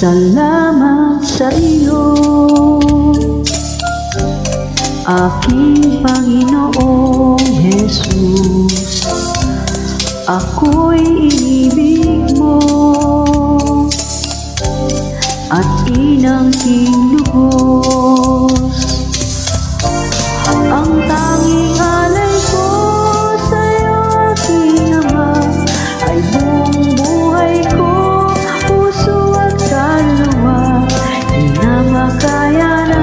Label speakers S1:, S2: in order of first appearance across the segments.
S1: Salamat sa iyo, aking Panginoong Jesus. Ako'y inibig mo at inangking lubos. Ang tanging alay ko sa'yo, aking Ama, ay buong buhay ko, puso at kaluluwa. Di na makaya na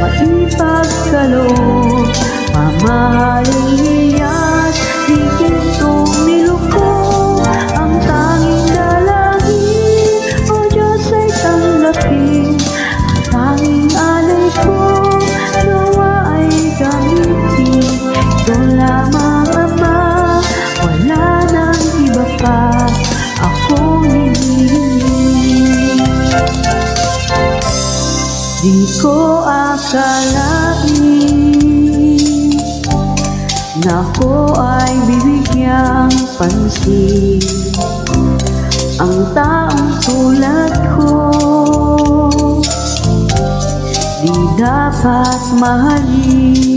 S1: maipagkaloob, mamahaling hiyas, di gintong niluko. Ang tanging dalangin, O Diyos, ay tanggapin. Ang tanging alay ko, nawa ay gamitin. Ito lamang, Ama, wala nang iba pa akong hinihiling. Di ko akalain na ako ay bibigyang pansin. Ang taong tulad ko di dapat mahalin.